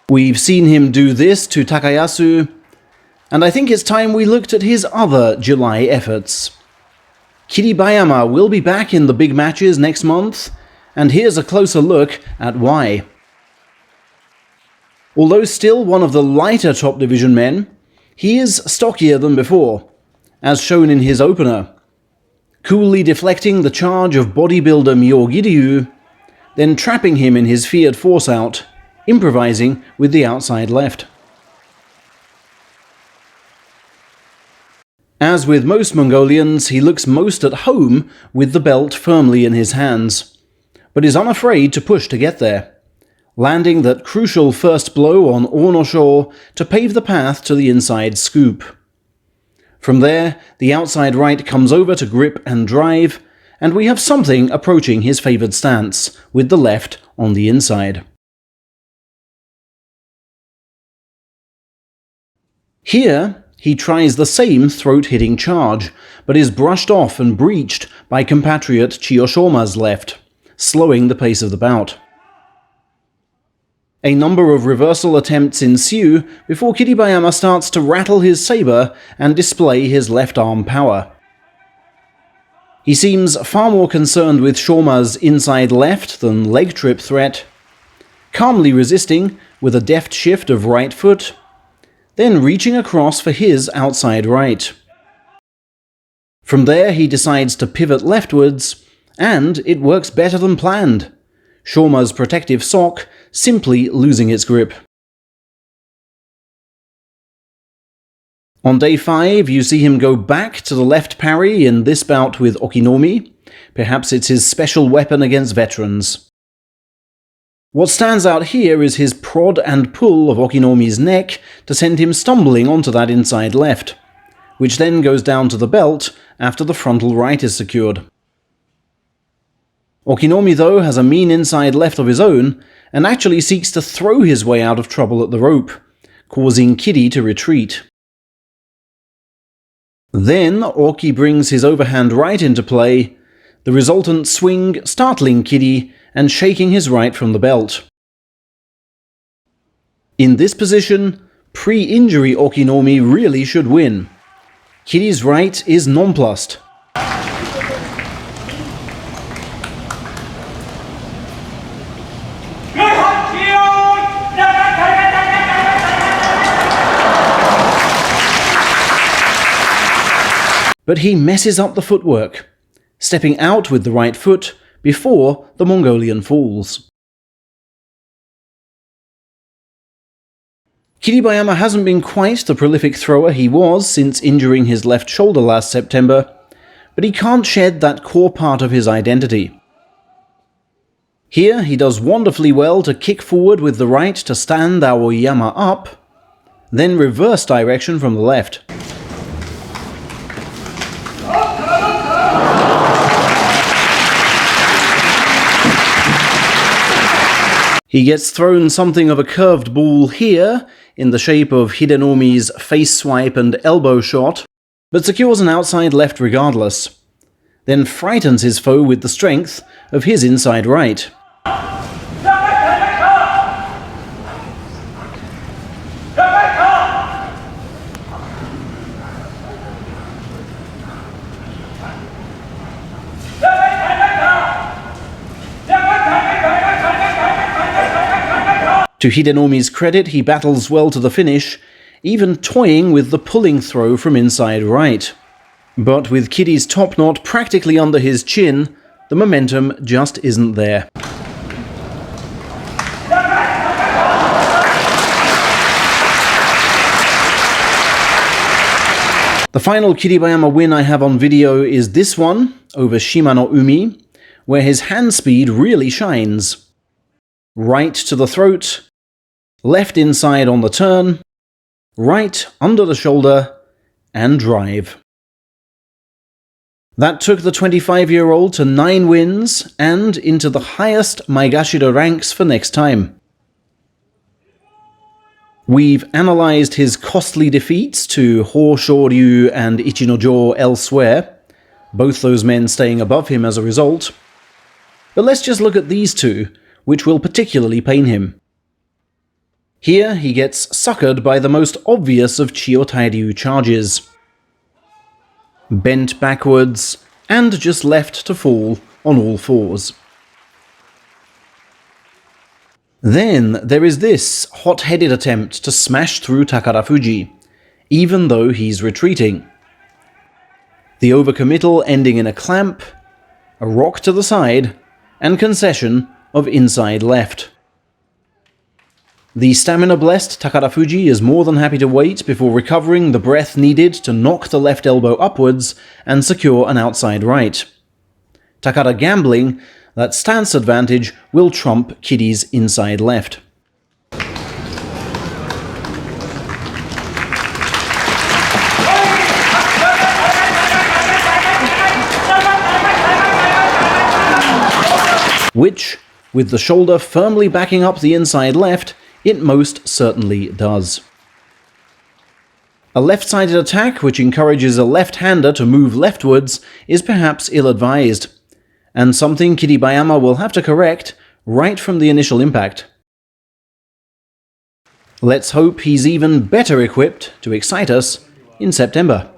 We've seen him do this to Takayasu, and I think it's time we looked at his other July efforts. Kiribayama will be back in the big matches next month, and here's a closer look at why. Although still one of the lighter top division men, he is stockier than before, as shown in his opener, coolly deflecting the charge of bodybuilder Kiribayama, then trapping him in his feared force out, improvising with the outside left. As with most Mongolians, he looks most at home with the belt firmly in his hands, but is unafraid to push to get there, landing that crucial first blow on Onosho to pave the path to the inside scoop. From there, the outside right comes over to grip and drive, and we have something approaching his favoured stance, with the left on the inside. Here, he tries the same throat-hitting charge, but is brushed off and breached by compatriot Chiyoshoma's left, slowing the pace of the bout. A number of reversal attempts ensue before Kiribayama starts to rattle his saber and display his left arm power. He seems far more concerned with Shoma's inside left than leg trip threat, calmly resisting with a deft shift of right foot, then reaching across for his outside right. From there he decides to pivot leftwards, and it works better than planned, Shoma's protective sock simply losing its grip. On day 5, you see him go back to the left parry in this bout with Okinomi. Perhaps it's his special weapon against veterans. What stands out here is his prod and pull of Okinomi's neck to send him stumbling onto that inside left, which then goes down to the belt after the frontal right is secured. Okinomi, though, has a mean inside left of his own, and actually seeks to throw his way out of trouble at the rope, causing Kiri to retreat. Then Oki brings his overhand right into play, the resultant swing startling Kiri and shaking his right from the belt. In this position, pre-injury Okinomi really should win. Kiri's right is nonplussed. But he messes up the footwork, stepping out with the right foot before the Mongolian falls. Kiribayama hasn't been quite the prolific thrower he was since injuring his left shoulder last September, but he can't shed that core part of his identity. Here he does wonderfully well to kick forward with the right to stand Aoiyama up, then reverse direction from the left. He gets thrown something of a curved ball here, in the shape of Hidenomi's face swipe and elbow shot, but secures an outside left regardless, then frightens his foe with the strength of his inside right. To Hidenomi's credit, he battles well to the finish, even toying with the pulling throw from inside right. But with Kiri's top knot practically under his chin, the momentum just isn't there. The final Kiribayama win I have on video is this one, over Shima no Umi, where his hand speed really shines. Right to the throat, left inside on the turn, right under the shoulder, and drive. That took the 25-year-old to 9 wins and into the highest Maegashira ranks for next time. We've analysed his costly defeats to Hoshoryu and Ichinojo elsewhere, both those men staying above him as a result. But let's just look at these two, which will particularly pain him. Here he gets suckered by the most obvious of Chiyotairyu charges. Bent backwards, and just left to fall on all fours. Then there is this hot-headed attempt to smash through Takarafuji, even though he's retreating. The overcommittal ending in a clamp, a rock to the side, and concession of inside left. The stamina-blessed Takarafuji is more than happy to wait before recovering the breath needed to knock the left elbow upwards and secure an outside right. Takara gambling that stance advantage will trump Kiri's inside left. Which, with the shoulder firmly backing up the inside left, it most certainly does. A left-sided attack which encourages a left-hander to move leftwards is perhaps ill-advised, and something Kiribayama will have to correct right from the initial impact. Let's hope he's even better equipped to excite us in September.